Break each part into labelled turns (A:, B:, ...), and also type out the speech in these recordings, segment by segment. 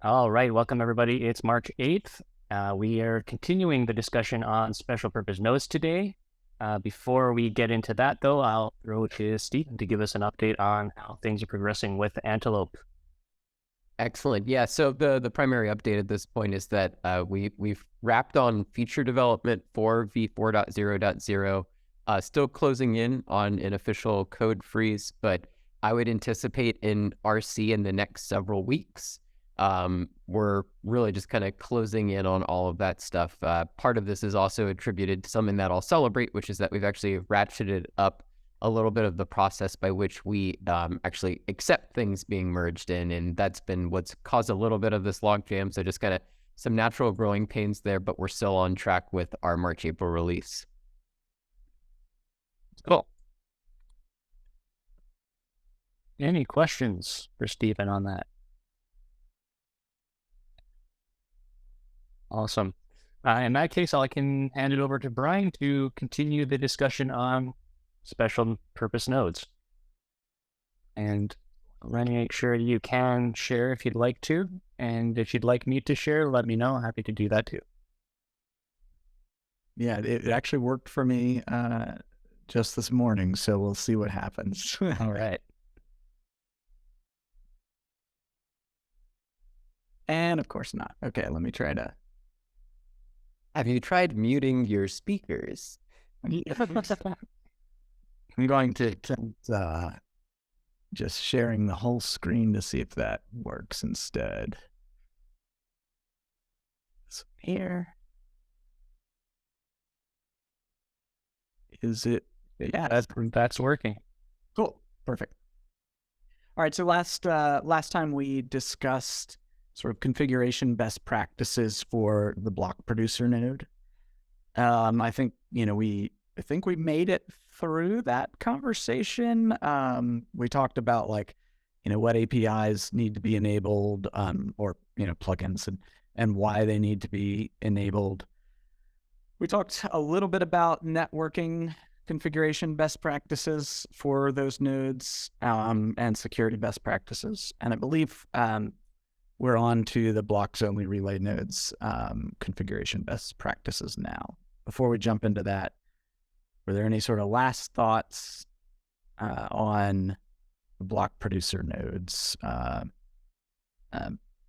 A: All right, welcome everybody. It's March 8th. We are continuing the discussion on special purpose nodes today. Before we get into that, though, I'll throw it to Stephen to give us an update on how things are progressing with Antelope.
B: Excellent. Yeah. So the primary update at this point is that we've wrapped on feature development for v4.0.0. Still closing in on an official code freeze, but I would anticipate in RC in the next several weeks. We're really just kind of closing in on all of that stuff. Part of this is also attributed to something that I'll celebrate, which is that we've actually ratcheted up a little bit of the process by which we actually accept things being merged in. And that's been what's caused a little bit of this logjam. So just kind of some natural growing pains there, but we're still on track with our March, April release.
A: Cool. Any questions for Stephen on that? Awesome. In that case, I can hand it over to Brian to continue the discussion on special purpose nodes. And let me make sure you can share if you'd like to. And if you'd like me to share, let me know. I'm happy to do that too.
C: Yeah, it actually worked for me just this morning, so we'll see what happens.
A: All right.
C: And of course not. Okay, let me try to.
B: Have you tried muting your speakers?
C: I'm going to just sharing the whole screen to see if that works instead. So here. Is it?
A: Yeah, that's working.
C: Cool. Perfect. All right. So last time we discussed sort of configuration best practices for the block producer node. I think we made it through that conversation. We talked about what APIs need to be enabled, or plugins and why they need to be enabled. We talked a little bit about networking configuration best practices for those nodes, and security best practices. And I believe we're on to the blocks only relay nodes configuration best practices now. Before we jump into that, were there any sort of last thoughts on the block producer nodes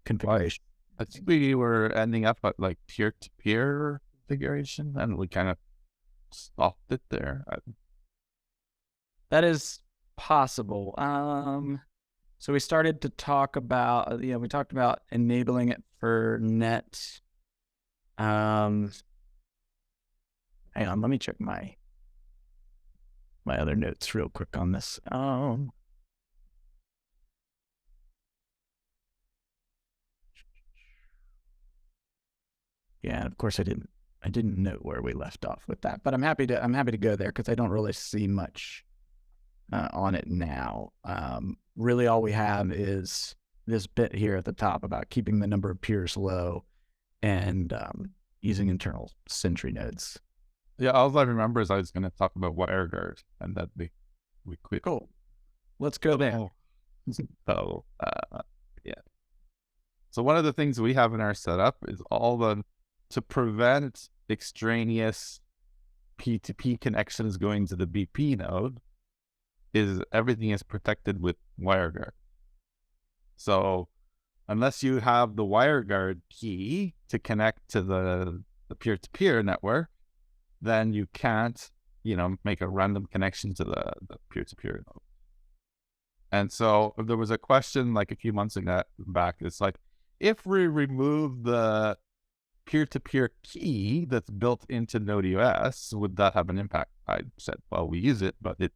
C: configuration?
D: I think we were ending up at like peer-to-peer configuration, and we kind of stopped it there.
C: That is possible. So we started to talk about, we talked about enabling it for net. Hang on, let me check my other notes real quick on this. Yeah, and of course I didn't note where we left off with that, but I'm happy to go there because I don't really see much on it now. Really all we have is this bit here at the top about keeping the number of peers low and using internal Sentry nodes.
D: Yeah, all I remember is I was going to talk about WireGuard, and that we quit.
C: Cool. Let's go there.
D: So, yeah. So one of the things we have in our setup is to prevent extraneous P2P connections going to the BP node, is everything is protected with WireGuard. So unless you have the WireGuard key to connect to the peer-to-peer network, then you can't, make a random connection to the peer-to-peer node. And so there was a question like a few months back. It's like, if we remove the peer-to-peer key that's built into Node EOS, would that have an impact? I said, well, we use it, but it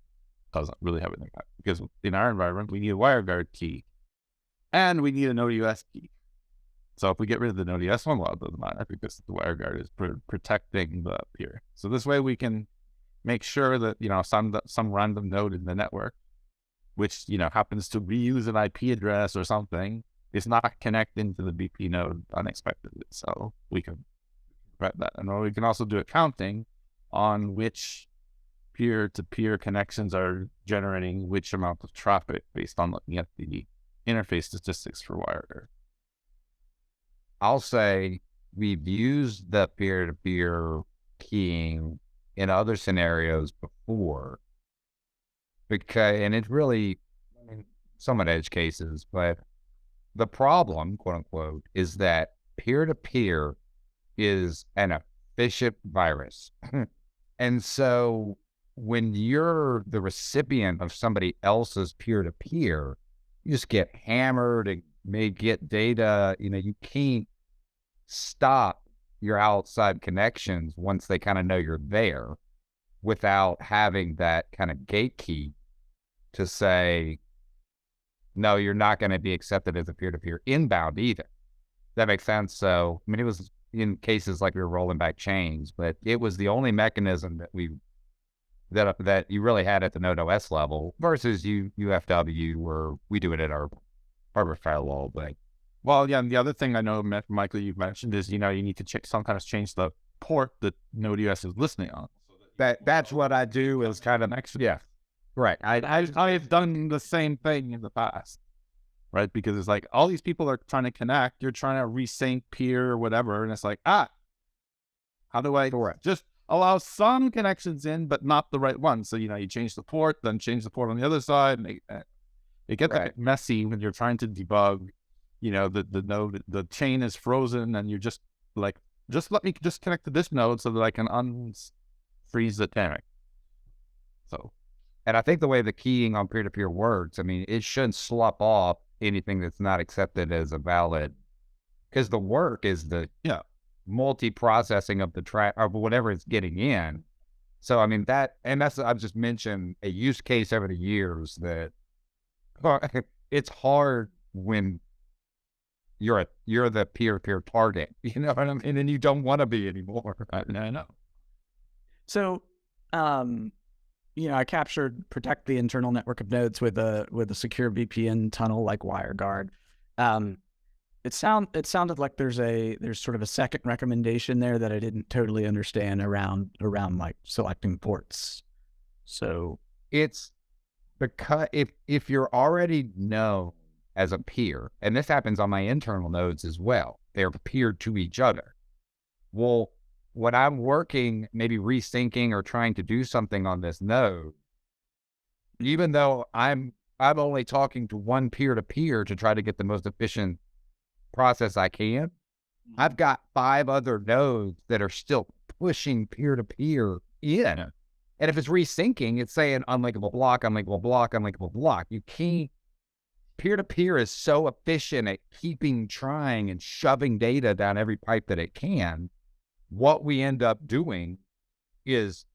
D: doesn't really have an impact because in our environment, we need a WireGuard key and we need a Node EOS key. So if we get rid of the Node EOS one, well, it doesn't matter because the WireGuard is protecting the peer. So this way we can make sure that, some random node in the network, which, happens to reuse an IP address or something, is not connecting to the BP node unexpectedly. So we can prevent that. And we can also do accounting on which peer-to-peer connections are generating which amount of traffic based on looking at the interface statistics for WireGuard.
E: I'll say we've used the peer-to-peer keying in other scenarios before, because, and it's really, I mean, somewhat edge cases, but the problem, quote unquote, is that peer-to-peer is an efficient virus. And so when you're the recipient of somebody else's peer-to-peer, you just get hammered and may get data. You can't stop your outside connections once they kind of know you're there without having that kind of gate key to say, no, you're not going to be accepted as a peer-to-peer inbound either. That makes sense. So, I mean, it was in cases like we were rolling back chains, but it was the only mechanism that you really had at the Node OS level versus UFW, where we do it at our hardware firewall. But
D: Well, yeah, and the other thing I know, Michael, you've mentioned is, you need to sometimes change the port that Node EOS is listening on.
E: that's what I do is kind of yeah, right.
D: I've done the same thing in the past, right? Because it's like all these people are trying to connect, you're trying to resync peer or whatever, and it's like, how do I just allow some connections in, but not the right one? So, you change the port, then change the port on the other side, and it gets a bit messy when you're trying to debug. The node, the chain is frozen, and you're just like, just let me just connect to this node so that I can unfreeze the dynamic. So,
E: and I think the way the keying on peer-to-peer works, I mean, it shouldn't slop off anything that's not accepted as a valid, because the work is the multi-processing of the track or whatever it's getting in. So, I mean, I've just mentioned a use case over the years that it's hard when you're the peer-to-peer target, you know what I mean? And you don't want to be anymore.
D: I know.
C: So, I captured protect the internal network of nodes with a secure VPN tunnel like WireGuard. It sounded like there's sort of a second recommendation there that I didn't totally understand around like selecting ports. So
E: it's because if you're already known as a peer, and this happens on my internal nodes as well, they're peered to each other. Well, when I'm working, maybe resyncing or trying to do something on this node, even though I'm only talking to one peer-to-peer to try to get the most efficient process I can, I've got 5 other nodes that are still pushing peer-to-peer in. And if it's resyncing, it's saying unlinkable block, unlinkable block, unlinkable block. You can't. Peer-to-peer is so efficient at trying and shoving data down every pipe that it can. What we end up doing is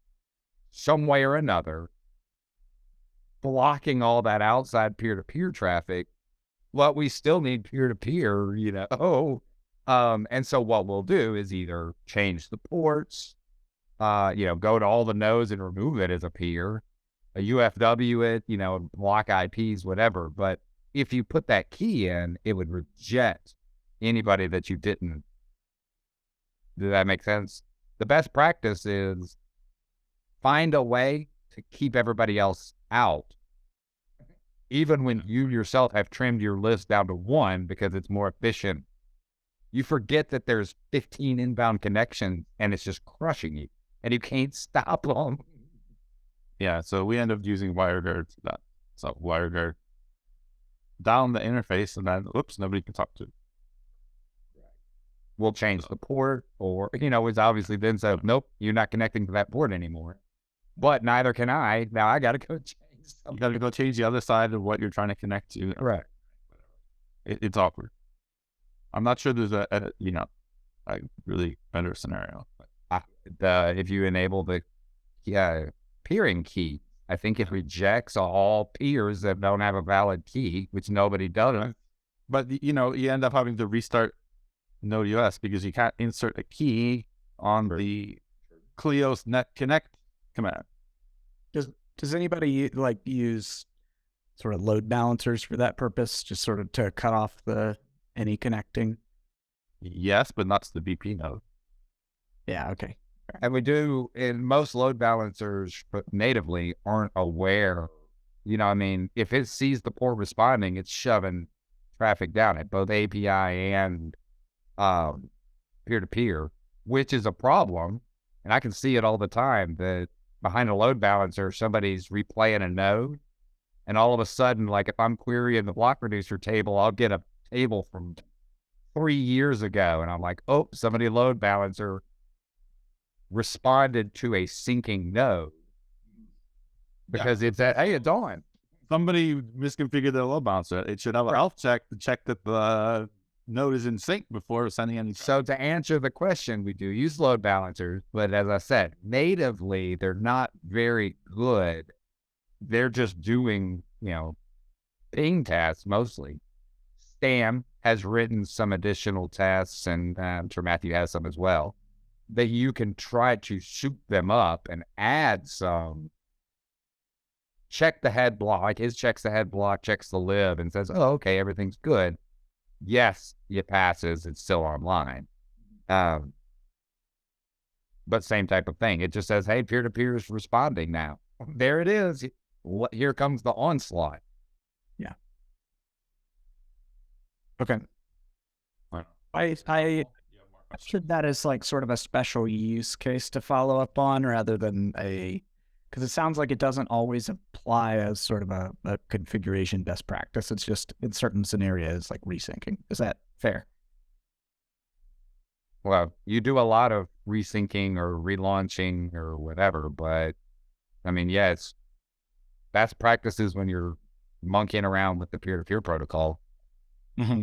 E: some way or another blocking all that outside peer-to-peer traffic, but we still need peer-to-peer, and so what we'll do is either change the ports, go to all the nodes and remove it as a peer, a UFW it, block IPs, whatever. But if you put that key in, it would reject anybody that you didn't. Does that make sense? The best practice is find a way to keep everybody else out, even when you yourself have trimmed your list down to 1 because it's more efficient. You forget that there's 15 inbound connections and it's just crushing you, and you can't stop them.
D: Yeah, so we end up using WireGuard for that. So WireGuard down the interface, and then nobody can talk to it.
E: We'll change the port, or it's obviously then said, nope, you're not connecting to that port anymore. But neither can I. Now I got to go change something.
D: You got to go change the other side of what you're trying to connect to.
E: Right.
D: It's awkward. I'm not sure there's a really better scenario.
E: If you enable the peering key, I think it rejects all peers that don't have a valid key, which nobody does.
D: But you end up having to restart Node EOS because you can't insert a key on the Cleos net connect command.
C: Does anybody use sort of load balancers for that purpose, just sort of to cut off any connecting?
D: Yes, but not to the BP node.
C: Yeah, okay.
E: And we do, and most load balancers natively aren't aware. If it sees the port responding, it's shoving traffic down it, both API and peer-to-peer, which is a problem. And I can see it all the time that behind a load balancer, somebody's replaying a node. And all of a sudden, like if I'm querying the block producer table, I'll get a table from 3 years ago. And I'm like, oh, somebody load balancer responded to a syncing node because it's at, hey, it's on.
D: Somebody misconfigured their load balancer. It should have a health check to check that the node is in sync before sending any.
E: So to answer the question, we do use load balancers, but as I said, natively, they're not very good. They're just doing, ping tasks mostly. Stam has written some additional tasks, and I'm sure Matthew has some as well, that you can try to soup them up and add some. Check the head block, like his checks the head block, checks the lib, and says, oh, okay, everything's good. Yes, it passes, it's still online. But same type of thing. It just says, hey, peer-to-peer is responding now. There it is. Here comes the onslaught.
C: Yeah. Okay.
D: Right.
C: I should that as like sort of a special use case to follow up on rather than because it sounds like it doesn't always apply as sort of a configuration best practice. It's just in certain scenarios like resyncing. Is that fair?
E: Well, you do a lot of resyncing or relaunching or whatever, but I mean, yeah, it's best practices when you're monkeying around with the peer-to-peer protocol.
C: Mm-hmm.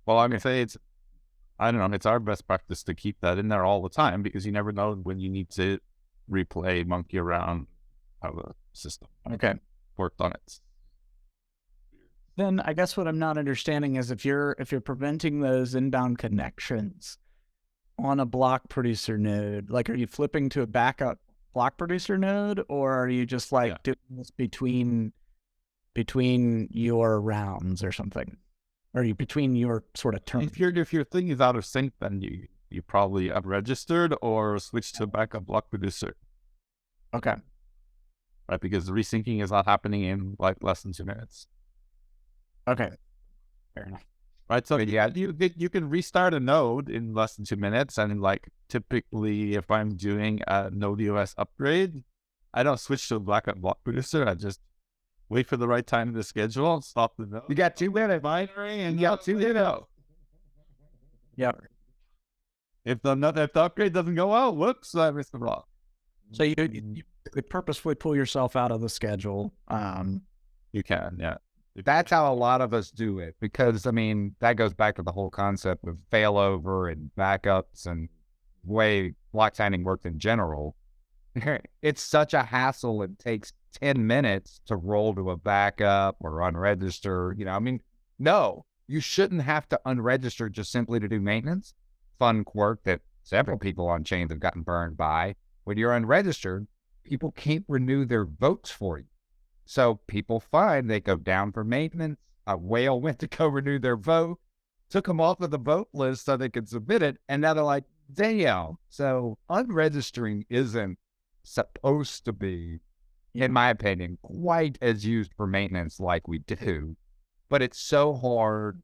D: Well, I'm going to say it's our best practice to keep that in there all the time because you never know when you need to replay, monkey around how the system worked on it.
C: Then I guess what I'm not understanding is if you're preventing those inbound connections on a block producer node, like are you flipping to a backup block producer node, or are you just like doing this between your rounds or something? Or are you between your sort of turns?
D: If your thing is out of sync, then you probably unregistered or switch to a backup block producer.
C: Okay.
D: Right, because the resyncing is not happening in like less than 2 minutes.
C: Okay. Fair enough.
D: Right, so yeah, you can restart a node in less than 2 minutes, and like typically, if I'm doing a Node EOS upgrade, I don't switch to a backup block producer. I just wait for the right time in the schedule, stop the node.
E: You got 2 minutes.
D: Binary, and
E: You got 2 minutes.
C: Yeah.
D: If the upgrade doesn't go out, whoops, I missed the block.
C: So you purposefully pull yourself out of the schedule.
D: You can, yeah.
E: That's how a lot of us do it, because I mean that goes back to the whole concept of failover and backups and way block signing works in general. It's such a hassle. It takes 10 minutes to roll to a backup or unregister. I mean, no, you shouldn't have to unregister just simply to do maintenance. Fun quirk that several people on chains have gotten burned by. When you're unregistered, people can't renew their votes for you. So people find they go down for maintenance. A whale went to go renew their vote, took them off of the vote list so they could submit it. And now they're like, damn. So unregistering isn't supposed to be, in my opinion, quite as used for maintenance like we do. But it's so hard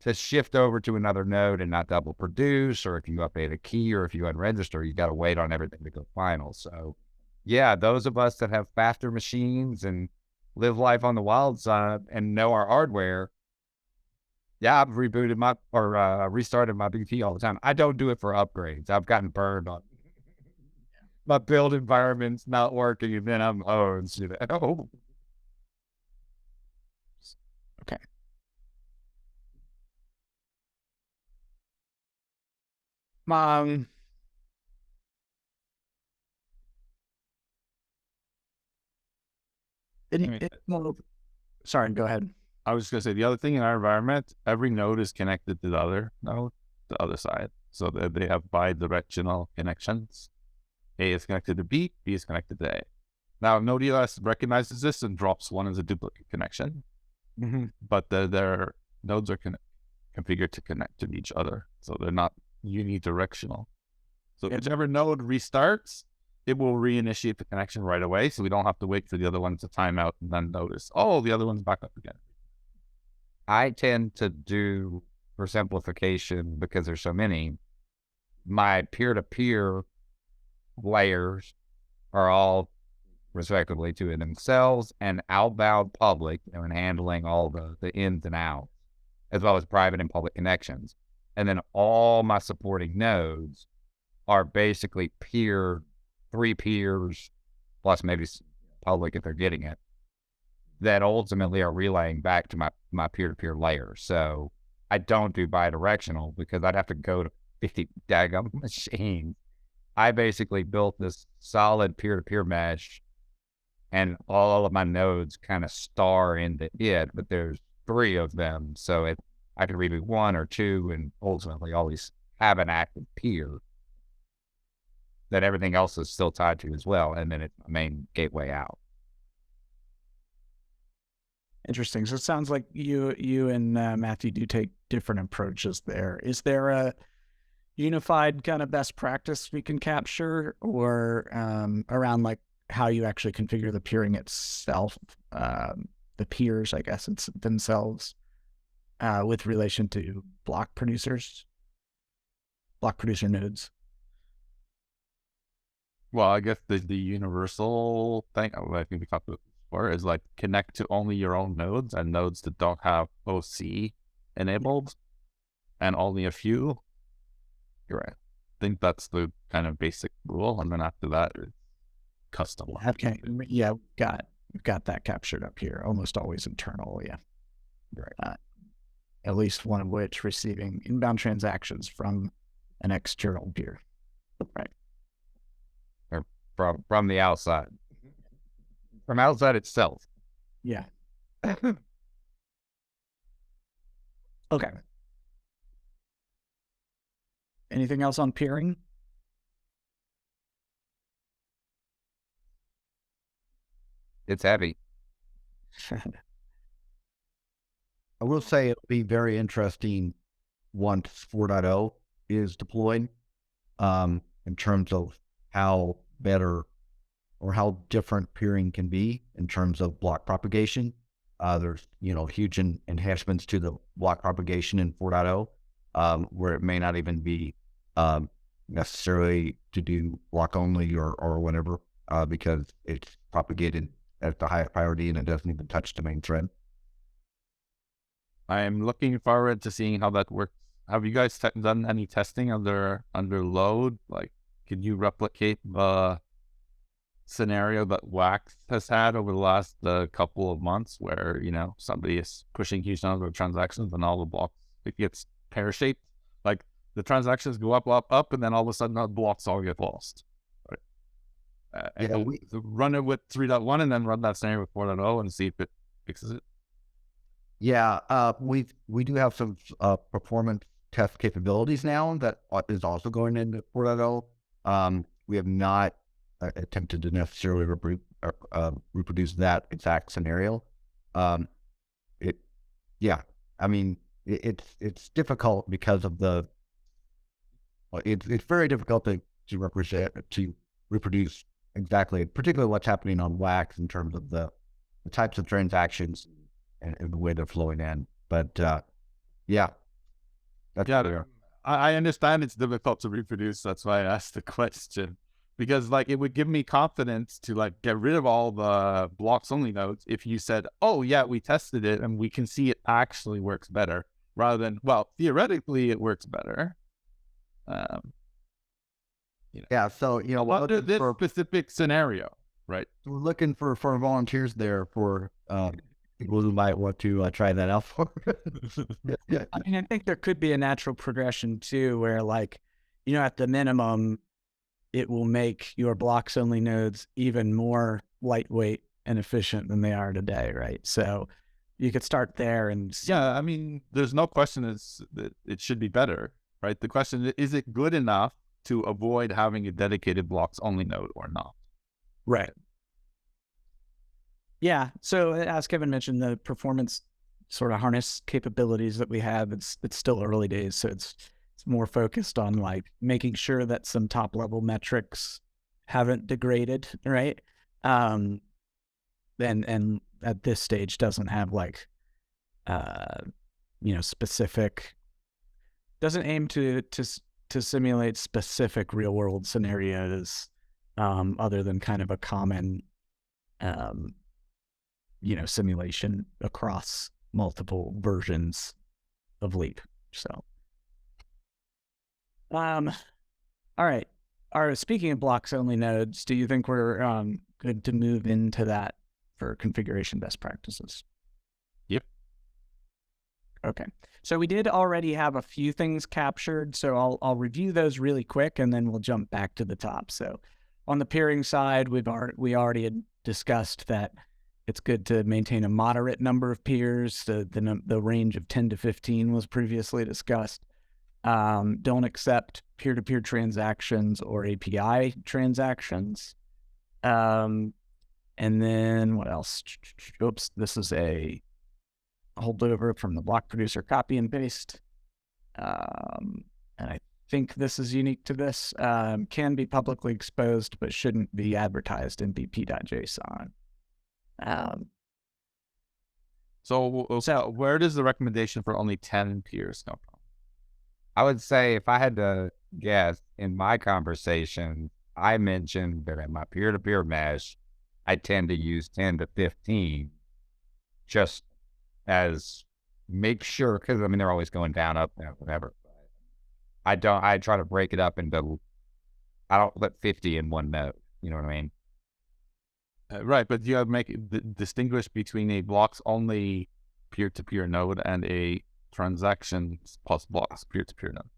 E: to shift over to another node and not double produce, or if you update a key, or if you unregister, you got to wait on everything to go final. So yeah, those of us that have faster machines and live life on the wild side and know our hardware, yeah, I've rebooted restarted my BT all the time. I don't do it for upgrades. I've gotten burned on my build environment's not working, and then I'm hosed.
C: Okay. Sorry, go ahead.
D: I was just going to say, the other thing in our environment, every node is connected to the other node, the other side. So they have bi-directional connections. A is connected to B, B is connected to A. Now, Node EOS recognizes this and drops one as a duplicate connection.
C: Mm-hmm.
D: But their nodes are configured to connect to each other. So they're not unidirectional. So whichever node restarts, it will reinitiate the connection right away. So we don't have to wait for the other one to time out and then notice, oh, the other one's back up again.
E: I tend to do for simplification, because there's so many, my peer-to-peer layers are all respectively to themselves and outbound public, and handling all the ins and outs, as well as private and public connections. And then all my supporting nodes are basically three peers, plus maybe public if they're getting it, that ultimately are relaying back to my peer-to-peer layer. So I don't do bidirectional because I'd have to go to 50 daggum machines. I basically built this solid peer-to-peer mesh, and all of my nodes kind of star into it, but there's three of them. So I could reboot one or two and ultimately always have an active peer that everything else is still tied to as well. And then it's the main gateway out.
C: Interesting. So it sounds like you and Matthew do take different approaches there. Is there a unified kind of best practice we can capture, or around like how you actually configure the peering itself, the peers, I guess it's themselves, with relation to block producer nodes?
D: Well, I guess the universal thing, I think we talked about before, is like connect to only your own nodes and nodes that don't have OC enabled, and only a few. You're right. I think that's the kind of basic rule, and then after that, it's custom.
C: Okay. Yeah, we've got that captured up here. Almost always internal. Yeah.
E: Right.
C: At least one of which receiving inbound transactions from an external peer. Right.
E: Or from the outside. From outside itself.
C: Yeah. Okay. Anything else on peering?
E: It's heavy.
F: I will say it'll be very interesting once 4.0 is deployed, in terms of how better or how different peering can be in terms of block propagation. There's, huge enhancements to the block propagation in 4.0, where it may not even be necessarily to do block only or whatever, because it's propagated at the highest priority and it doesn't even touch the main thread.
D: I'm looking forward to seeing how that works. Have you guys done any testing under load? Like, can you replicate the scenario that Wax has had over the last couple of months, where somebody is pushing huge numbers of transactions and all the blocks, it gets pear-shaped? Like the transactions go up, and then all of a sudden the blocks all get lost. Right? Run it with 3.1 and then run that scenario with 4.0 and see if it fixes it.
F: Yeah, we do have some performance test capabilities now that is also going into 4.0. We have not attempted to necessarily reproduce that exact scenario. It's difficult because of it's very difficult to reproduce exactly, particularly what's happening on Wax in terms of the types of transactions and the way they're flowing in. But that's clear.
D: I understand it's difficult to reproduce. That's why I asked the question, because it would give me confidence to get rid of all the blocks only nodes if you said, oh yeah, we tested it and we can see it actually works better, rather than, well, theoretically it works better.
F: So
D: under this specific scenario, right?
F: We're looking for volunteers there for people who might want to try that out for.
C: Yeah. I mean, I think there could be a natural progression too, where at the minimum, it will make your blocks only nodes even more lightweight and efficient than they are today, right? So you could start there and
D: yeah, I mean, there's no question that it should be better, right? The question is it good enough to avoid having a dedicated blocks only node or not?
C: Right. Yeah. So as Kevin mentioned, the performance sort of harness capabilities that we have, it's still early days. So it's more focused on making sure that some top level metrics haven't degraded, right? And at this stage doesn't have specific doesn't aim to simulate specific real world scenarios, other than kind of a common, simulation across multiple versions of Leap. So, all right. Speaking of blocks only nodes, do you think we're good to move into that for configuration best practices?
D: Yep.
C: Okay. So we did already have a few things captured, so I'll review those really quick, and then we'll jump back to the top. So on the peering side, we already had discussed that it's good to maintain a moderate number of peers. The range of 10 to 15 was previously discussed. Don't accept peer-to-peer transactions or API transactions. And then what else? Oops, this is a holdover from the block producer copy and paste. And I think this is unique to this. Can be publicly exposed, but shouldn't be advertised in bp.json.
D: So where does the recommendation for only 10 peers come from?
E: I would say if I had to guess in my conversation, I mentioned that in my peer-to-peer mesh, I tend to use 10 to 15 just as make sure, because I mean, they're always going down, up, down, whatever. I try to break it up into, I don't put 50 in one node. You know what I mean?
D: Right, but you have distinguish between a blocks only peer-to-peer node and a transactions plus blocks peer-to-peer node.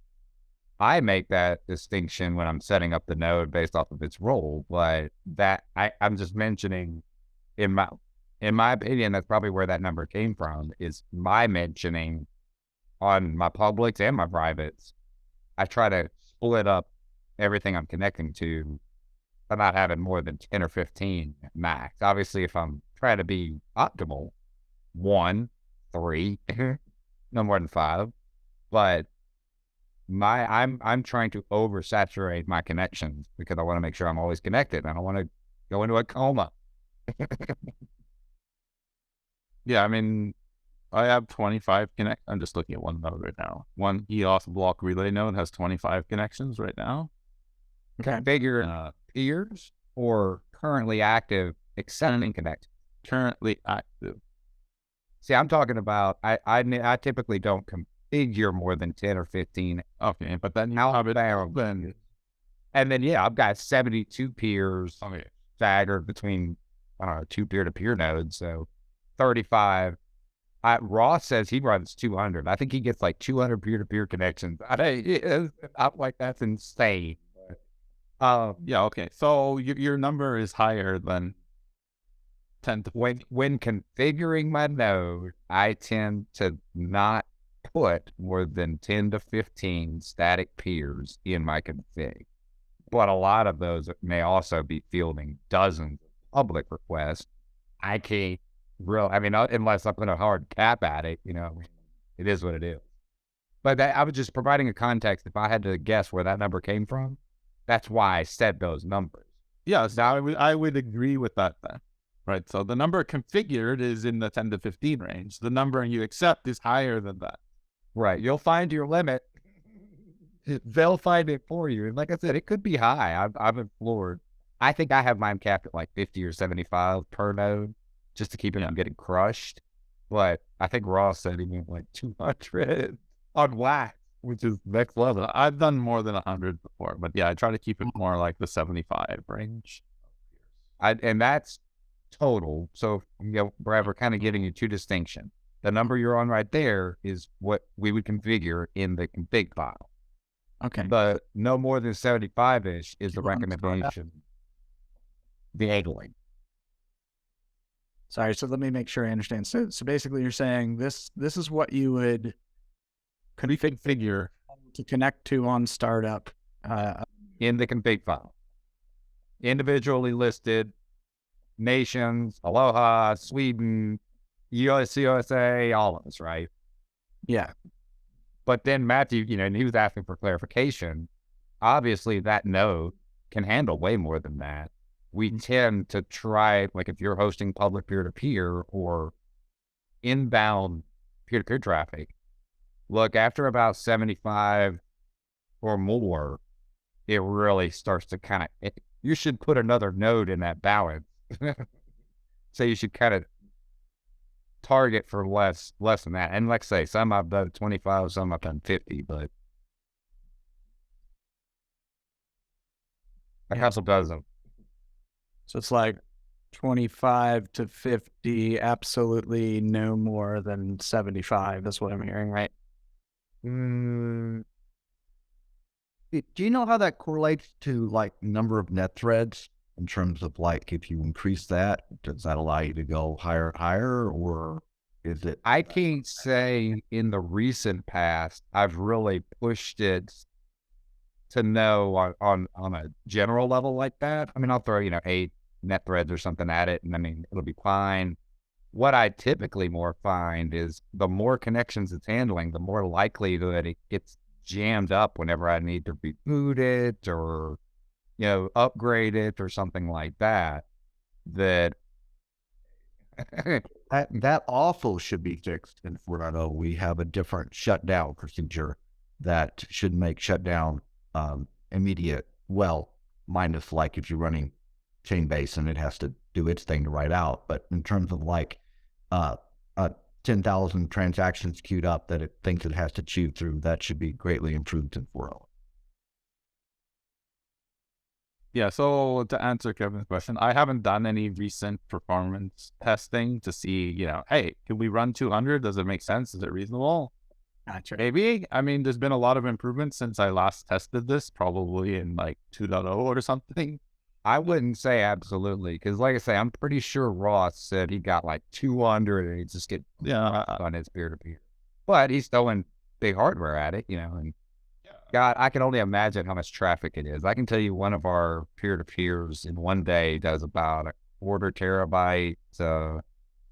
E: I make that distinction when I'm setting up the node based off of its role, but that I'm just mentioning in my opinion, that's probably where that number came from, is my mentioning on my publics and my privates. I try to split up everything I'm connecting to. I'm not having more than 10 or 15 max. Obviously, if I'm trying to be optimal, 1, 3, no more than 5. But I'm trying to oversaturate my connections because I want to make sure I'm always connected. I don't want to go into a coma.
D: Yeah, I mean, I have 25 connect. I'm just looking at one node right now. One EOS block relay node has 25 connections right now.
C: Okay.
E: Configure peers or currently active accepting connections.
D: Currently active.
E: See, I'm talking about I typically don't configure more than 10 or 15.
D: Okay, but then you have it open.
E: And then I've got 72 peers staggered between 2 peer-to-peer nodes. So 35. Ross says he runs 200. I think he gets like 200 peer-to-peer connections. I'm like, that's insane.
D: Yeah, okay. So your number is higher than 10 to 15.
E: When configuring my node, I tend to not put more than 10 to 15 static peers in my config. But a lot of those may also be fielding dozens of public requests. I can't unless I put a hard cap at it, it is what it is. But I was just providing a context. If I had to guess where that number came from, that's why I said those numbers.
D: Yes, I would agree with that then. Right, so the number configured is in the 10 to 15 range. The number you accept is higher than that.
E: Right, you'll find your limit. They'll find it for you. And like I said, it could be high. I've been floored. I think I have mine capped at like 50 or 75 per node just to keep it from getting crushed. But I think Ross said he went like 200 on wax, which is next level.
D: I've done more than 100 before, but yeah, I try to keep it more like the 75 range.
E: And that's total. So, Brad, we're kind of giving you two distinctions. The number you're on right there is what we would configure in the config file.
C: Okay.
E: But no more than 75-ish is the recommendation. The angling.
C: Sorry, so let me make sure I understand. So basically you're saying this is what you would
D: configure
C: to connect to on startup.
E: In the config file. Individually listed nations, Aloha, Sweden, USA, all of us, right?
C: Yeah.
E: But then Matthew, and he was asking for clarification. Obviously, that node can handle way more than that. We tend to try, like if you're hosting public peer-to-peer or inbound peer-to-peer traffic, look, after about 75 or more, it really starts to kind of, you should put another node in that balance. So you should kind of target for less than that. And like I say, some I've done 25, some I've done 50, but a couple dozen.
C: So it's like 25 to 50, absolutely no more than 75. That's what I'm hearing, right?
F: Do you know how that correlates to like number of net threads in terms of like if you increase that, does that allow you to go higher and higher, or is it?
E: I can't say in the recent past I've really pushed it to know on a general level like that. I mean, I'll throw 8 net threads or something at it, and I mean it'll be fine. What I typically more find is the more connections it's handling, the more likely that it gets jammed up whenever I need to reboot it or upgrade it or something like that. That
F: That also should be fixed in 4.0. We have a different shutdown procedure that should make shutdown immediate. Well, minus like if you're running chain base and it has to do its thing to write out. But in terms of like 10,000 transactions queued up that it thinks it has to chew through, that should be greatly improved in 4.0.
D: Yeah, so to answer Kevin's question, I haven't done any recent performance testing to see, hey, can we run 200? Does it make sense? Is it reasonable?
C: Gotcha.
D: Maybe. I mean, there's been a lot of improvements since I last tested this, probably in like 2.0 or something.
E: I wouldn't say absolutely, because like I say, I'm pretty sure Ross said he got like 200 and he just get on his peer-to-peer. But he's throwing big hardware at it, and God, I can only imagine how much traffic it is. I can tell you one of our peer-to-peers in one day does about a quarter terabyte,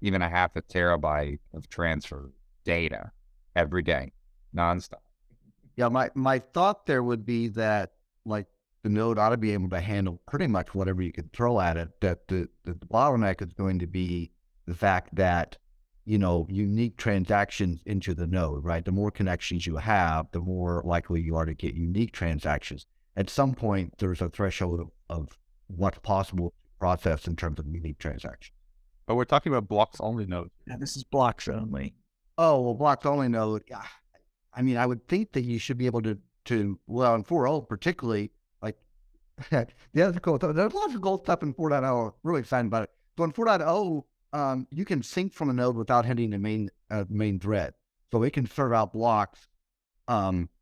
E: even a half a terabyte of transfer data every day, nonstop.
F: Yeah, my thought there would be that like the node ought to be able to handle pretty much whatever you could throw at it. That the bottleneck is going to be the fact that unique transactions into the node, right? The more connections you have, the more likely you are to get unique transactions. At some point, there's a threshold of what's possible to process in terms of unique transactions.
D: But we're talking about blocks only nodes.
C: Yeah, this is blocks only.
F: Oh, well, blocks only node. Yeah. I mean, I would think that you should be able to well, in 4.0 particularly, like, there's lots of cool stuff in 4.0. I'm really excited about it. So in 4.0, you can sync from a node without hitting the main thread. So it can serve out blocks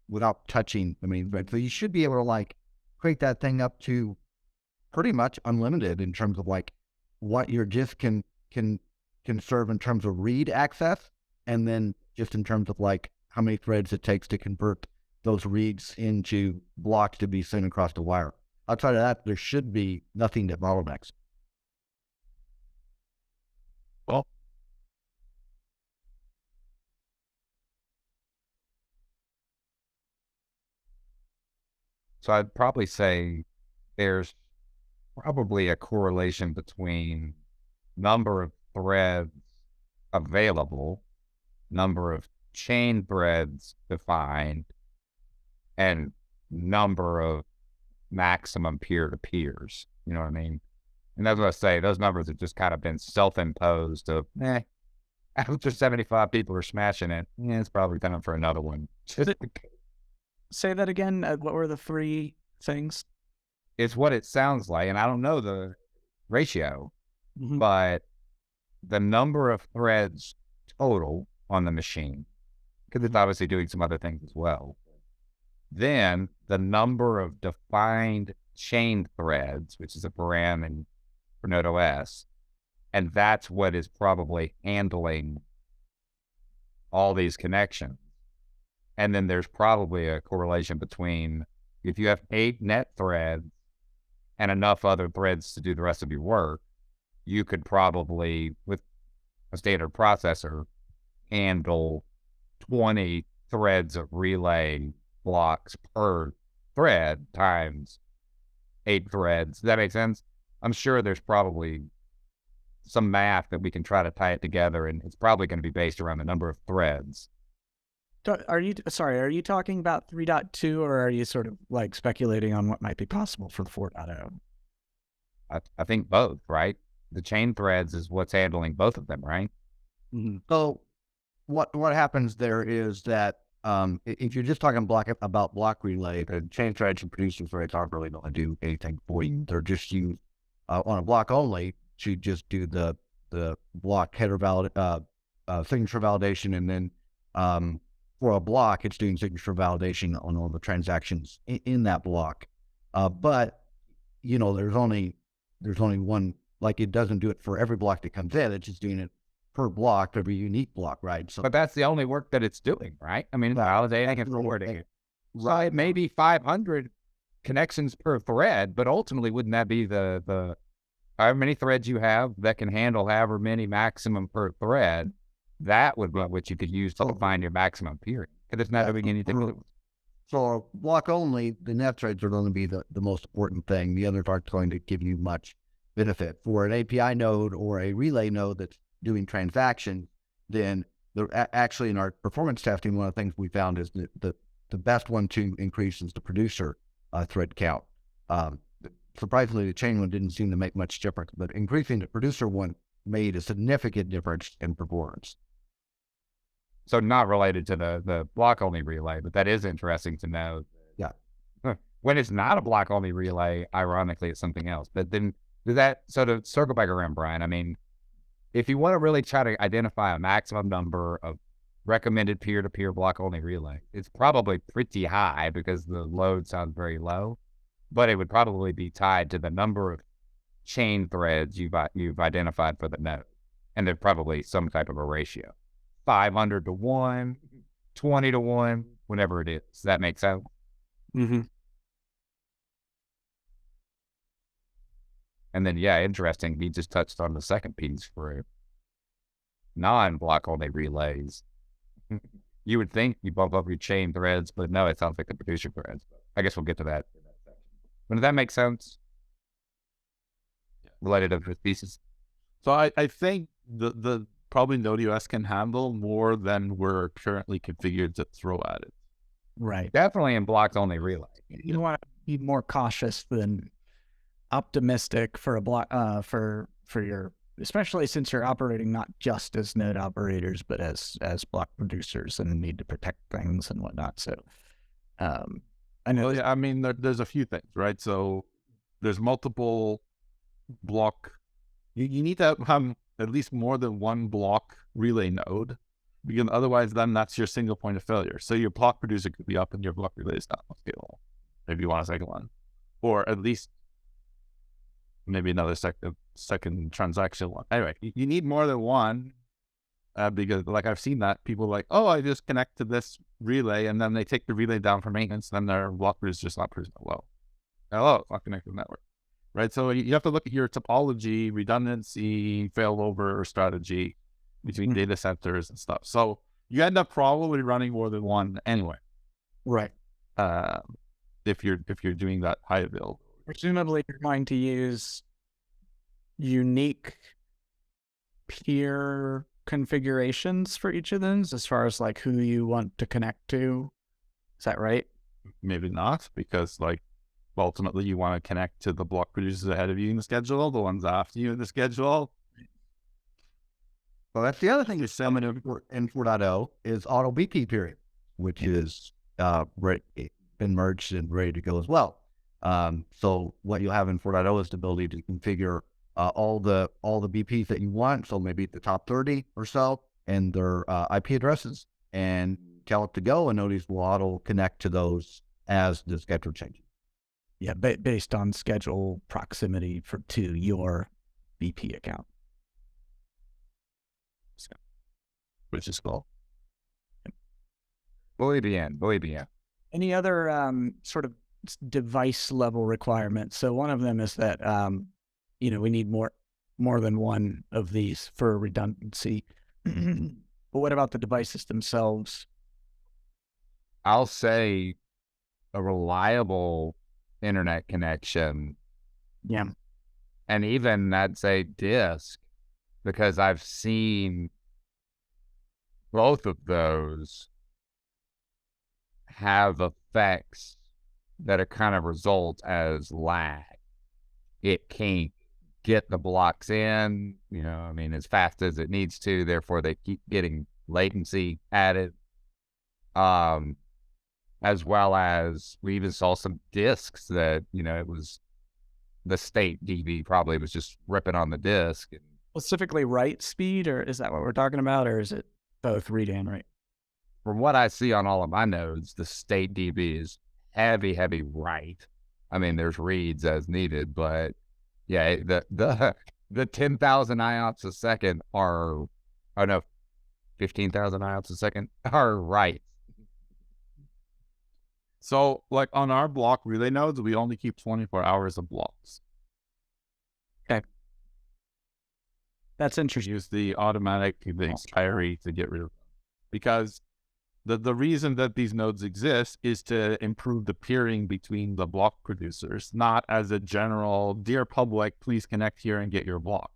F: without touching the main thread. So you should be able to like create that thing up to pretty much unlimited in terms of like what your disk can serve in terms of read access, and then just in terms of like how many threads it takes to convert those reads into blocks to be sent across the wire. Outside of that, there should be nothing that bottlenecks.
D: Well,
E: So I'd probably say there's probably a correlation between number of threads available, number of chain threads defined, and number of maximum peer-to-peers. You know what I mean? And that's what I say. Those numbers have just kind of been self-imposed of, after 75 people are smashing it, it's probably time for another one.
C: Say that again. What were the 3 things?
E: It's what it sounds like, and I don't know the ratio, but the number of threads total on the machine, because it's obviously doing some other things as well. Then the number of defined chain threads, which is a param for Node OS, and that's what is probably handling all these connections. And then there's probably a correlation between if you have 8 net threads and enough other threads to do the rest of your work, you could probably, with a standard processor, handle 20 threads of relay blocks per thread times 8 threads. Does that make sense? I'm sure there's probably some math that we can try to tie it together, and it's probably going to be based around the number of threads.
C: Are you talking about 3.2, or are you sort of like speculating on what might be possible for 4.0?
E: I think both, right? The chain threads is what's handling both of them, right?
F: So what happens there is that if you're just talking about block relay, the chain threads and producer threads aren't really going to do anything for you. They're just used on a block only to just do the block header signature validation, and then for a block, it's doing signature validation on all the transactions in that block. But there's only one. Like, it doesn't do it for every block that comes in. It's just doing it per block, every unique block, right? So,
E: But that's the only work that it's doing, right? I mean, validating and forwarding it. So it may be 500 connections per thread, but ultimately, wouldn't that be the however many threads you have that can handle however many maximum per thread? That would be what you could use to find your maximum period. Because it's not doing anything.
F: So block only, the net threads are going to be the most important thing. The others aren't going to give you much benefit. For an API node or a relay node that's doing transactions, then actually in our performance testing, one of the things we found is that the best one to increase is the producer thread count. Surprisingly, the chain one didn't seem to make much difference, but increasing the producer one made a significant difference in performance.
E: So not related to the block-only relay, but that is interesting to know.
F: Yeah.
E: When it's not a block-only relay, ironically, it's something else. But then so to circle back around, Brian, I mean, if you want to really try to identify a maximum number of recommended peer-to-peer block-only relay, it's probably pretty high because the load sounds very low, but it would probably be tied to the number of chain threads you've identified for the node. And there's probably some type of a ratio. 500 to 1, 20 to 1, whatever it is. Does that make sense?
A: Mm-hmm.
E: And then, yeah, interesting. He just touched on the second piece for non-block only relays. You would think you bump up your chain threads, but no, it sounds like the producer threads. I guess we'll get to that in that section. But does that make sense? Related to the thesis?
D: So I think the probably Node.js can handle more than we're currently configured to throw at it.
C: Right.
E: Definitely in blocks only relay.
C: You want to be more cautious than optimistic for a block for your, especially since you're operating not just as node operators but as block producers and need to protect things and whatnot. So I know.
D: Well, yeah, I mean, there's a few things, right? So there's multiple block. You need to have at least more than one block relay node, because otherwise then that's your single point of failure. So your block producer could be up and your block relay is not scalable if you want a second one, or at least maybe another second transaction one. Anyway, you need more than one because like I've seen that people are like, oh, I just connect to this relay and then they take the relay down for maintenance and then their block producer is just not producing well. Hello, it's not connected to the network. Right, so you have to look at your topology, redundancy, failover strategy between data centers and stuff. So you end up probably running more than one anyway.
C: Right.
D: If you're doing that high availability.
C: Presumably, you're going to use unique peer configurations for each of those, as far as like who you want to connect to. Is that right?
D: Maybe not, because like, ultimately, you want to connect to the block producers ahead of you in the schedule, the ones after you in the schedule.
F: Well, that's the other thing that's coming in 4.0 is auto BP period, which is been merged and ready to go as well. So what you'll have in 4.0 is the ability to configure all the BPs that you want. So maybe the top 30 or so and their IP addresses, and tell it to go, and Node will auto connect to those as the schedule changes.
C: Yeah, based on schedule proximity to your BP account.
D: Which is cool.
E: Muy bien.
C: Any other sort of device level requirements? So one of them is that we need more than one of these for redundancy. But what about the devices themselves?
E: I'll say a reliable internet connection.
C: Yeah.
E: And even I'd say disk, because I've seen both of those have effects that are kind of result as lag. It can't get the blocks in, as fast as it needs to. Therefore, they keep getting latency added. As well as we even saw some disks that, it was the state DB probably was just ripping on the disk.
C: Specifically write speed, or is that what we're talking about, or is it both read and write?
E: From what I see on all of my nodes, the state DB is heavy write. There's reads as needed, but yeah, the 10,000 IOPS a second are, 15,000 IOPS a second are writes.
D: So, like on our block relay nodes, we only keep 24 hours of blocks.
C: Okay. That's interesting.
D: Use the expiry to get rid of them. Because the reason that these nodes exist is to improve the peering between the block producers, not as a general, dear public, please connect here and get your block.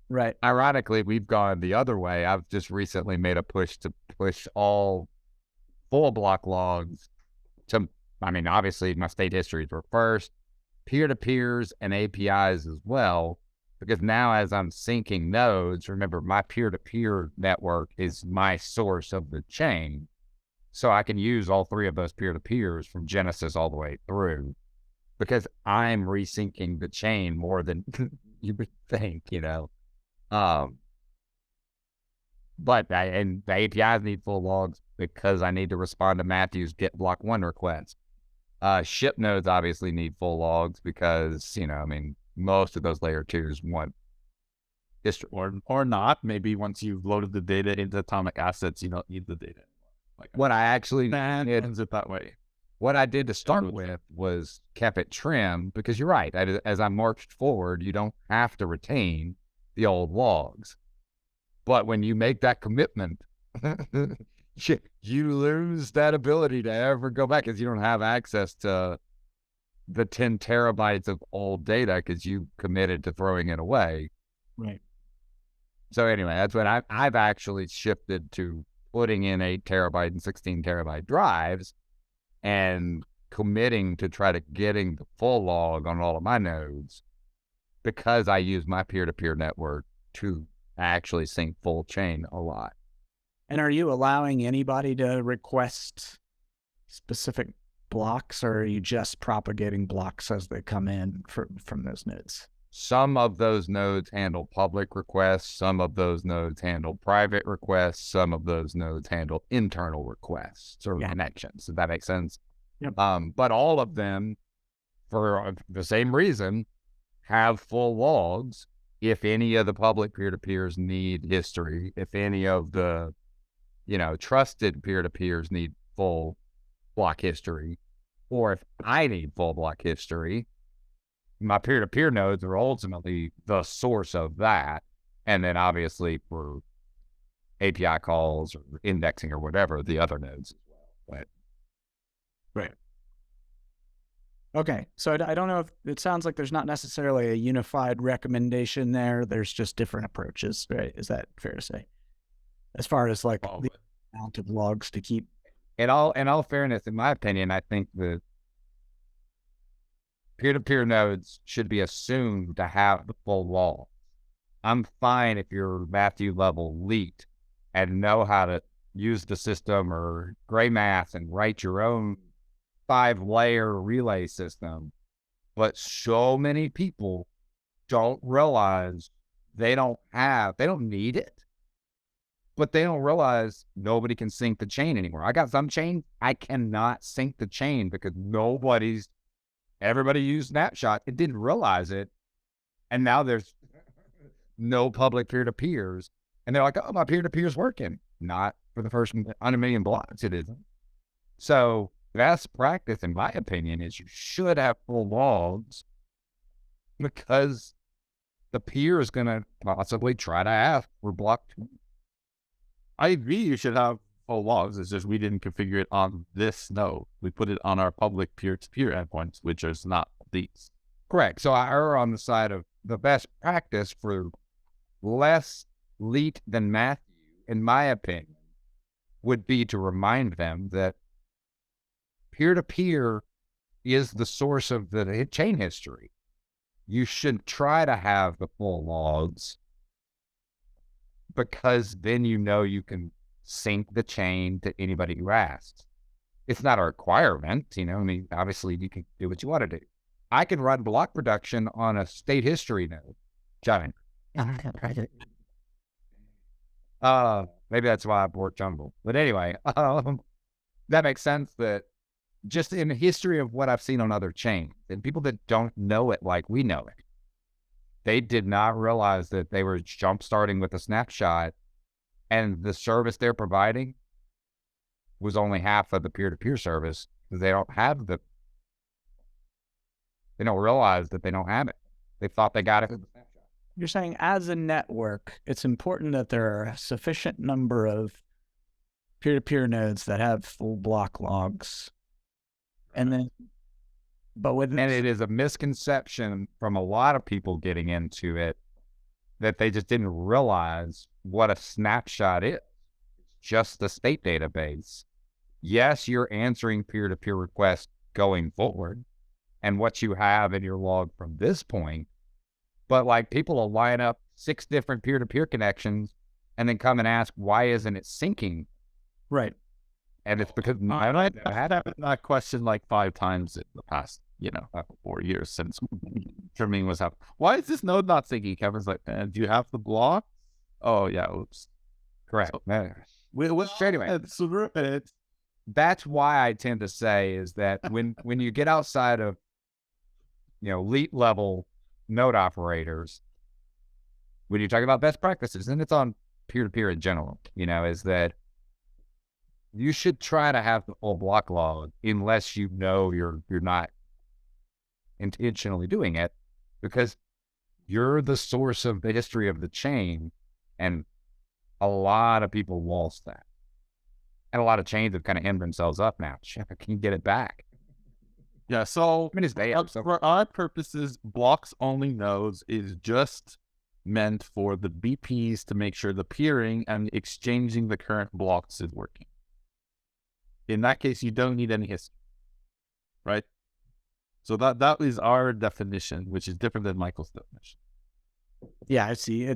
C: Right.
E: Ironically, we've gone the other way. I've just recently made a push to push all full block logs to, obviously my state histories were first, peer-to-peers and APIs as well, because now as I'm syncing nodes, remember my peer-to-peer network is my source of the chain. So I can use all three of those peer-to-peers from Genesis all the way through, because I'm resyncing the chain more than you would think, But the APIs need full logs because I need to respond to Matthew's get block 1 request. Ship nodes obviously need full logs because, most of those layer 2s want history.
D: Or not. Maybe once you've loaded the data into atomic assets, you don't need the data anymore.
E: What I actually
D: ends it that way.
E: What I did to start with was kept it trim, because you're right. As I marched forward, you don't have to retain the old logs. But when you make that commitment, you lose that ability to ever go back, because you don't have access to the 10 terabytes of old data because you committed to throwing it away.
C: Right.
E: So anyway, that's when I've actually shifted to putting in 8 terabyte and 16 terabyte drives and committing to try to getting the full log on all of my nodes, because I use my peer-to-peer network to actually sync full chain a lot.
C: And are you allowing anybody to request specific blocks, or are you just propagating blocks as they come in from those nodes?
E: Some of those nodes handle public requests. Some of those nodes handle private requests. Some of those nodes handle internal requests or connections. Does that make sense?
C: Yep.
E: But all of them, for the same reason, have full logs. If any of the public peer-to-peers need history, if any of the, trusted peer-to-peers need full block history, or if I need full block history, my peer-to-peer nodes are ultimately the source of that. And then obviously for API calls or indexing or whatever, the other nodes as well.
C: Right. Okay. So I don't know if it sounds like there's not necessarily a unified recommendation there. There's just different approaches, right? Is that fair to say? As far as like the amount of logs to keep.
E: In all fairness, in my opinion, I think the peer-to-peer nodes should be assumed to have the full log. I'm fine if you're Matthew level leaked and know how to use the system or gray math and write your own 5-layer relay system. But so many people don't realize they don't need it. But they don't realize nobody can sync the chain anymore. I got some chain, I cannot sync the chain because everybody used Snapshot and didn't realize it. And now there's no public peer-to-peers. And they're like, oh, my peer-to-peer's working. Not for the first 100 million blocks, it isn't. So best practice, in my opinion, is you should have full logs, because the peer is going to possibly try to ask for block 2.
D: I agree you should have full logs. It's just we didn't configure it on this node. We put it on our public peer-to-peer endpoints, which is not these.
E: Correct. So I err on the side of the best practice for less leet than Matthew, in my opinion, would be to remind them that peer-to-peer is the source of the chain history. You should try to have the full logs, because then you can sync the chain to anybody who asks. It's not a requirement, I mean, obviously you can do what you want to do. I can run block production on a state history node. Giant. Maybe that's why I bought Jumble. But anyway, that makes sense, that just in the history of what I've seen on other chains, and people that don't know it like we know it, they did not realize that they were jump starting with a snapshot, and the service they're providing was only half of the peer-to-peer service, because they don't realize that they don't have it. They thought they got it with the snapshot.
C: You're saying as a network, it's important that there are a sufficient number of peer-to-peer nodes that have full block logs. And then,
E: and it is a misconception from a lot of people getting into it that they just didn't realize what a snapshot is. It's just the state database. Yes, you're answering peer-to-peer requests going forward and what you have in your log from this point, but like people will line up 6 different peer-to-peer connections and then come and ask, why isn't it syncing?
C: Right.
E: And it's because
D: I've had that question like 5 times in the past, 4 years since trimming was happening. Why is this node not syncing? Kevin's like, do you have the block? Oh yeah, oops.
E: Correct.
D: So, anyway,
E: that's why I tend to say is that when you get outside of, elite level node operators, when you talk about best practices, and it's on peer-to-peer in general, is that you should try to have the full block log, unless you're not intentionally doing it, because you're the source of the history of the chain, and a lot of people lost that. And a lot of chains have kind of hemmed themselves up now. Can you get it back?
D: Yeah, so
E: it's there.
D: For our purposes, blocks only nodes is just meant for the BPs to make sure the peering and exchanging the current blocks is working. In that case, you don't need any history, right? So that is our definition, which is different than Michael's definition.
C: Yeah, I see.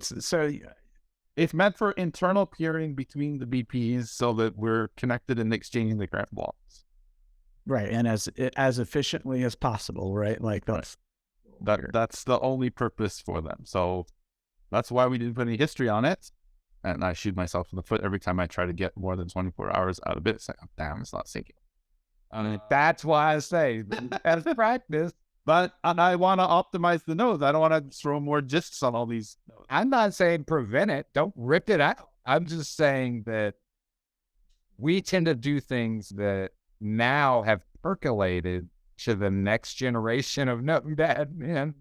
D: It's meant for internal peering between the BPs so that we're connected and exchanging the current blocks.
C: Right, and as efficiently as possible, right? Like that's
D: the only purpose for them. So that's why we didn't put any history on it. And I shoot myself in the foot every time I try to get more than 24 hours out of it. It's like, oh, damn, it's not syncing.
E: That's why I say, as practice.
D: But I want to optimize the nodes. I don't want to throw more gists on all these nodes.
E: I'm not saying prevent it. Don't rip it out. I'm just saying that we tend to do things that now have percolated to the next generation of node admin,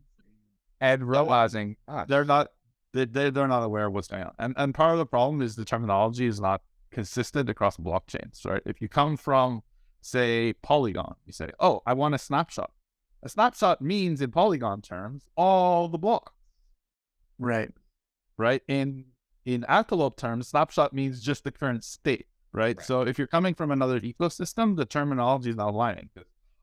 E: and realizing
D: they're not aware of what's going on. And part of the problem is the terminology is not consistent across blockchains, right? If you come from, say, Polygon, you say, oh, I want a snapshot. A snapshot means, in Polygon terms, all the blocks.
C: right.
D: In Antelope terms, snapshot means just the current state, right? So if you're coming from another ecosystem, the terminology is not aligning.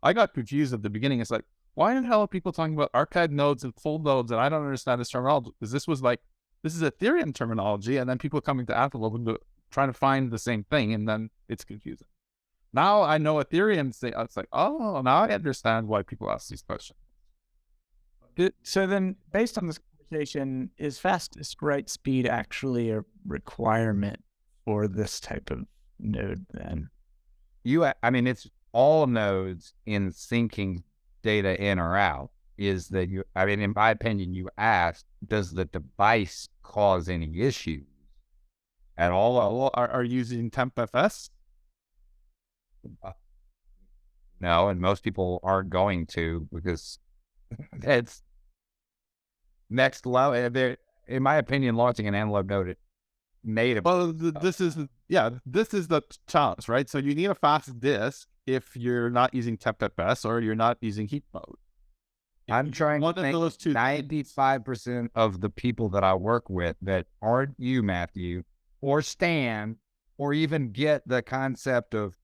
D: I got confused at the beginning. It's like, why in the hell are people talking about archive nodes and full nodes? And I don't understand this terminology, because this is Ethereum terminology, and then people coming to Antelope and trying to find the same thing, and then it's confusing. Now I know Ethereum. It's like, oh, now I understand why people ask these questions.
C: So then, based on this conversation, is fastest write speed actually a requirement for this type of node then?
E: It's all nodes in syncing data in or out. Is that in my opinion, you asked, does the device cause any issues at all?
D: Are you using TempFS?
E: No, and most people aren't going to, because it's next level. In my opinion, launching an Antelope node native.
D: Well, this is the challenge, right? So you need a fast disk if you're not using TempFS or you're not using heap mode.
E: I'm trying to think 95% of the people that I work with that aren't you, Matthew, or Stan, or even get the concept of,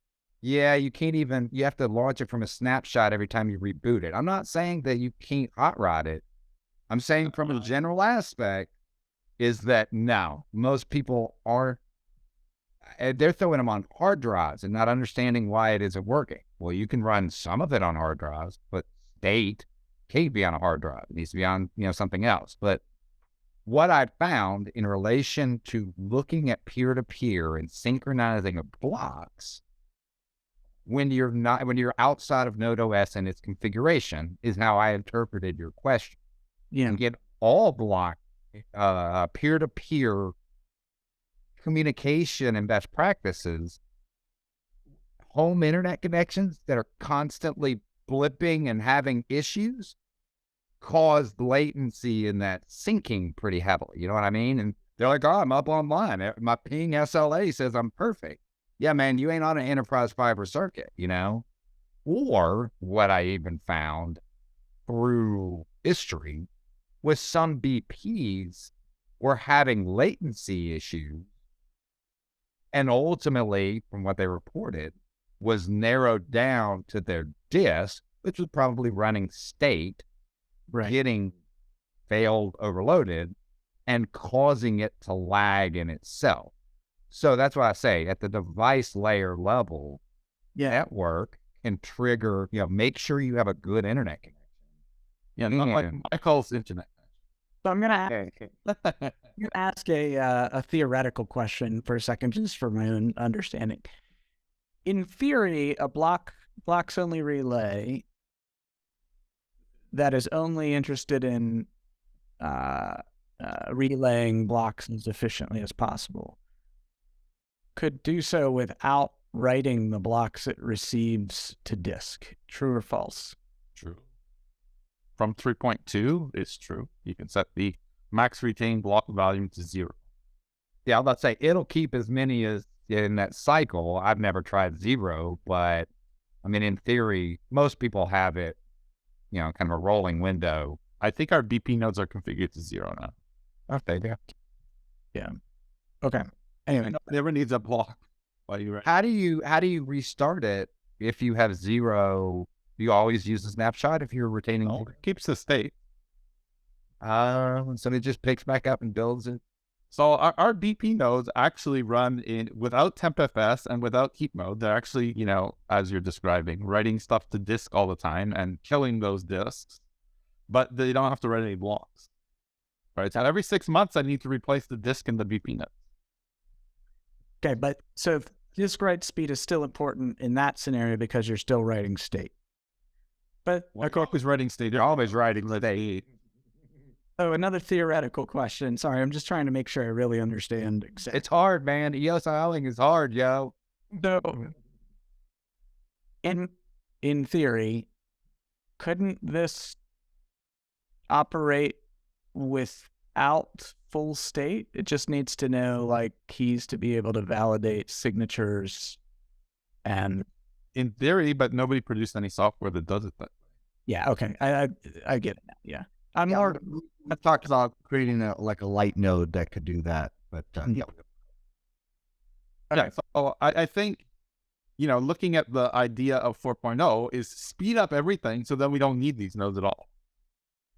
E: yeah, you can't even, you have to launch it from a snapshot every time you reboot it. I'm not saying that you can't hot rod it. I'm saying from a general aspect is that no, most people aren't, they're throwing them on hard drives and not understanding why it isn't working. Well, you can run some of it on hard drives, but state can't be on a hard drive. It needs to be on, something else. But what I found in relation to looking at peer-to-peer and synchronizing of blocks when you're outside of Node OS and its configuration is how I interpreted your question.
C: Yeah.
E: And get all block peer-to-peer communication and best practices, home internet connections that are constantly blipping and having issues cause latency in that syncing pretty heavily. You know what I mean? And they're like, oh, I'm up online. My ping SLA says I'm perfect. Yeah, man, you ain't on an enterprise fiber circuit, Or what I even found through history was some BPs were having latency issues. And ultimately, from what they reported, was narrowed down to their disk, which was probably running state, getting failed, overloaded, and causing it to lag in itself. So that's why I say at the device layer level, network can trigger, make sure you have a good internet connection.
D: Yeah, not like Michael's internet.
C: So I'm going to ask a theoretical question for a second, just for my own understanding. In theory, a blocks only relay that is only interested in relaying blocks as efficiently as possible could do so without writing the blocks it receives to disk. True or false?
D: True. From 3.2, it's true. You can set the max retained block volume to 0.
E: Yeah, I was about to say, it'll keep as many as in that cycle. I've never tried 0, but I mean, in theory, most people have it, kind of a rolling window.
D: I think our BP nodes are configured to 0 now.
E: Okay,
C: yeah. Okay. Anyway,
D: it never needs a block.
E: How do you restart it if you have 0? Do you always use a snapshot if you're retaining?
D: No, it keeps the state.
E: So it just picks back up and builds it.
D: So our BP nodes actually run without TempFS and without heap mode. They're actually, as you're describing, writing stuff to disk all the time and killing those disks, but they don't have to write any blocks. Right? So every 6 months, I need to replace the disk in the BP node.
C: Okay, but so disk write speed is still important in that scenario because you're still writing state. But
D: you're always writing state. You're always writing state.
C: So another theoretical question. Sorry, I'm just trying to make sure I really understand exactly.
E: It's hard, man. EOS IOing is hard, yo.
C: No. In theory, couldn't this operate without full state? It just needs to know keys to be able to validate signatures and
D: in theory, but nobody produced any software that does it that way.
C: Yeah, okay. I get it now. Yeah.
F: I've talked about creating a light node that could do that, but
C: yeah.
D: Okay. So I think, looking at the idea of 4.0 is speed up everything so that we don't need these nodes at all.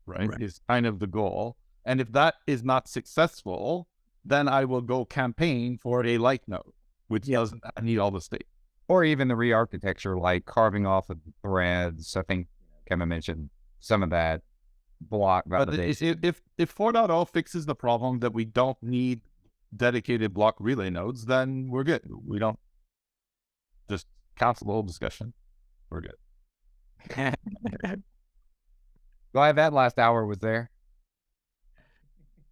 D: Right? Is kind of the goal. And if that is not successful, then I will go campaign for a light node, which doesn't need all the state.
E: Or even the re-architecture, like carving off of threads. I think Kevin mentioned some of that block validation.
D: But if 4.0 fixes the problem that we don't need dedicated block relay nodes, then we're good. We don't just cancel the whole discussion. We're good.
E: Glad that last hour was there.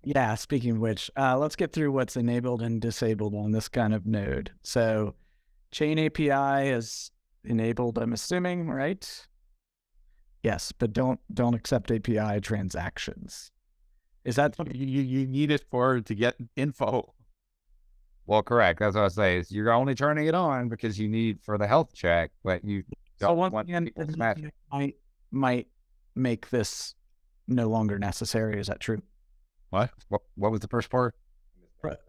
C: Yeah, speaking of which, let's get through what's enabled and disabled on this kind of node. So Chain API is enabled, I'm assuming, right? Yes, but don't accept API transactions. Is that
D: you need it to get info?
E: Well, correct. That's what I say. Is you're only turning it on because you need for the health check, but you don't want people to smash it.
C: Might make this no longer necessary. Is that true?
E: What was the first part?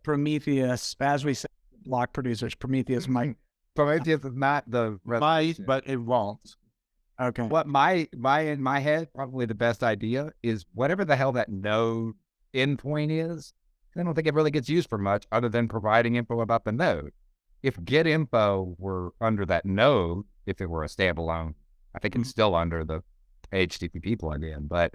C: Prometheus, as we said, block producers, Prometheus might
E: Prometheus is not the
D: Might,
E: resolution.
D: but it won't.
C: Okay.
E: What my in my head, probably the best idea is whatever the hell that node endpoint is. I don't think it really gets used for much other than providing info about the node. If get info were under that node, if it were a standalone, I think it's still under the HTTP plugin, but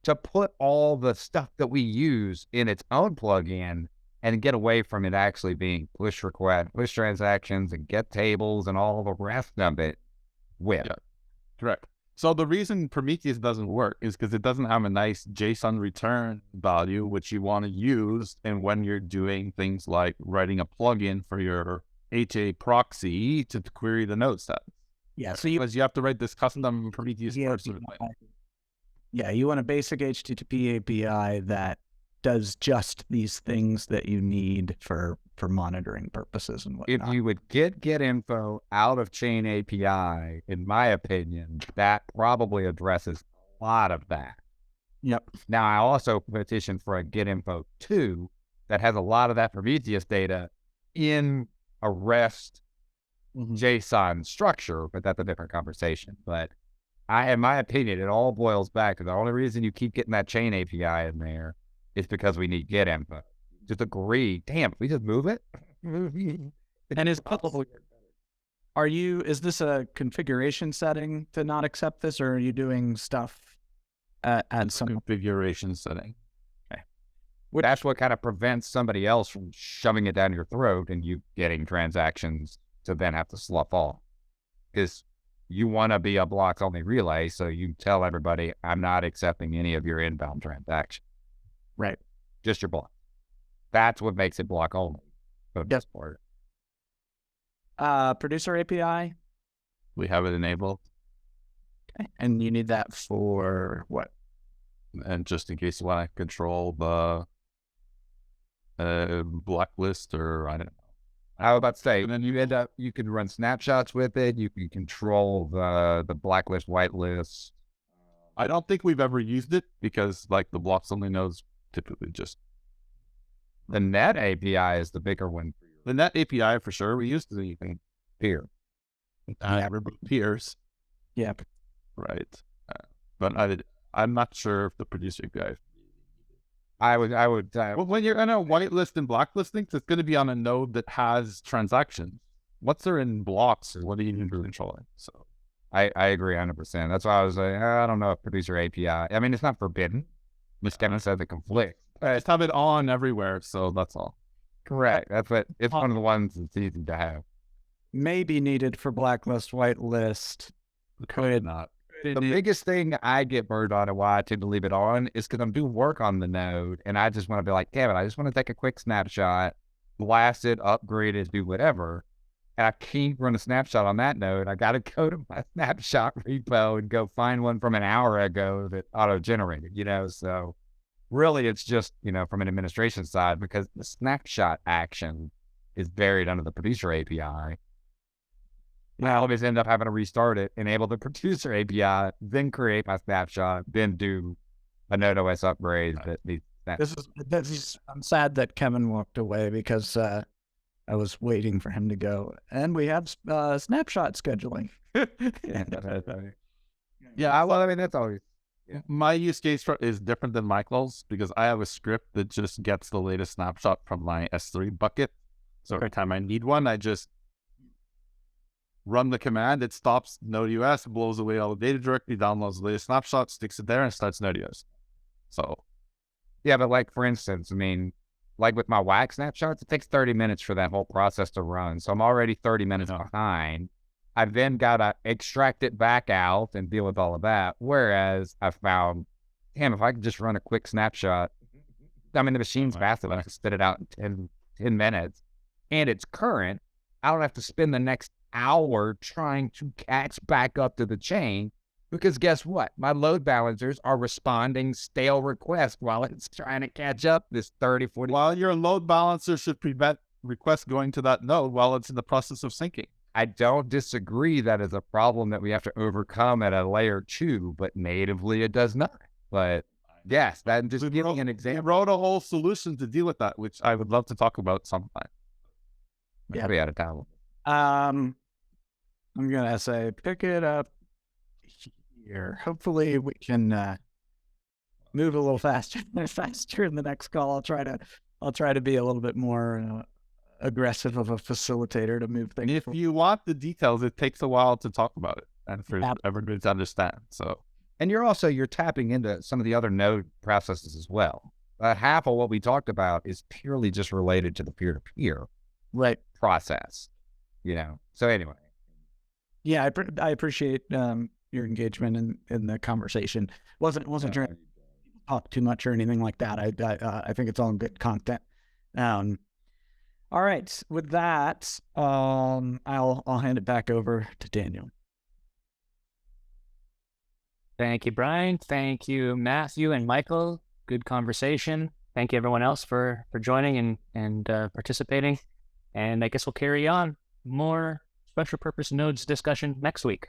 E: to put all the stuff that we use in its own plugin and get away from it actually being push request, push transactions and get tables and all the rest of it with.
D: Yeah. Correct. So the reason Prometheus doesn't work is because it doesn't have a nice JSON return value, which you want to use. And when you're doing things like writing a plugin for your HA proxy to query the node stats.
C: Yeah. So you
D: Because you have to write this custom Prometheus parser.
C: you want a basic HTTP API that does just these things that you need for monitoring purposes and
E: If
C: whatnot.
E: you would get info out of Chain API, in my opinion, that probably addresses a lot of that.
C: Yep.
E: Now, I also petitioned for a get info 2 that has a lot of that Prometheus data in a REST JSON structure, but that's a different conversation. But in my opinion, it all boils back to the only reason you keep getting that Chain API in there is because we need get info. Just agree. Damn, we just move it.
C: And is this a configuration setting to not accept this, or are you doing stuff at some?
D: Configuration setting.
E: That's what kind of prevents somebody else from shoving it down your throat and you getting transactions to then have to slough off. Because you want to be a blocks only relay, so you tell everybody, I'm not accepting any of your inbound transactions.
C: Right.
E: Just your block. That's what makes it block only. For this part.
C: Producer API,
D: We have it enabled.
C: and you need that for what?
D: And just in case you want to control the blacklist or I don't know.
E: I was about to say, and then you can run snapshots with it. You can control the blacklist, whitelist.
D: I don't think we've ever used it because like the blocks only nodes typically just
E: The net API is the bigger one.
D: the net API for sure. We used the
E: Here.
D: peers,
C: Yeah.
D: right? But I'm not sure if the producer API.
E: I would.
D: Well, when you're in a whitelist and blacklisting, it's going to be on a node that has transactions. Once they're in blocks, what do you need to control it? So
E: I agree 100%. That's why I was like, I don't know if producer API. I mean, it's not forbidden. Miss Kevin said the conflict.
D: just have it on everywhere. So that's all.
E: Correct. That's what. It's one of the ones that's easy to have.
C: May be needed for blacklist, whitelist.
D: Could not.
E: The biggest thing I get burned on and why I tend to leave it on is because I'm doing work on the node and I just want to be like, damn it, I just want to take a quick snapshot, blast it, upgrade it, do whatever. And I can't run a snapshot on that node. I got to go to my snapshot repo and go find one from an hour ago that auto-generated, So really it's just, from an administration side because the snapshot action is buried under the producer API. I always end up having to restart it, enable the producer API, then create my snapshot, then do a Node OS upgrade.
C: I'm sad that Kevin walked away because I was waiting for him to go. And we have snapshot scheduling.
D: Yeah,
E: Well, I mean, that's always.
D: my use case is different than Michael's because I have a script that just gets the latest snapshot from my S3 bucket. So every time I need one, I just run the command. It stops Node EOS, blows away all the data directly, downloads the latest snapshot, sticks it there, and starts Node EOS. So,
E: Yeah, but like, for instance, I mean, like with my WAC snapshots, it takes 30 minutes for that whole process to run. So I'm already 30 minutes behind. I've then got to extract it back out and deal with all of that. Whereas I found, damn, if I could just run a quick snapshot, I mean, the machine's fast enough to spit it out in 10 minutes and it's current. I don't have to spend the next hour trying to catch back up to the chain because guess what? My load balancers are responding stale requests while it's trying to catch up this 30, 40.
D: while your load balancer should prevent requests going to that node while it's in the process of syncing.
E: I don't disagree that is a problem that we have to overcome at a layer 2, but natively it does not. But yes, that just giving an
D: We
E: example.
D: wrote a whole solution to deal with that, which I would love to talk about sometime.
E: I'll be out of town.
C: I'm gonna say pick it up here. Hopefully we can move a little faster in the next call. I'll try to be a little bit more aggressive of a facilitator to move things.
D: If you want the details, it takes a while to talk about it and for everybody to understand. So,
E: and you're tapping into some of the other node processes as well. Half of what we talked about is purely just related to the peer-to-peer process, So anyway.
C: Yeah, I appreciate your engagement in the conversation. Wasn't trying to talk too much or anything like that. I think it's all good content. All right, with that, I'll hand it back over to Daniel.
A: Thank you, Brian. Thank you, Matthew and Michael. Good conversation. Thank you, everyone else, for joining and participating. And I guess we'll carry on more special purpose nodes discussion next week.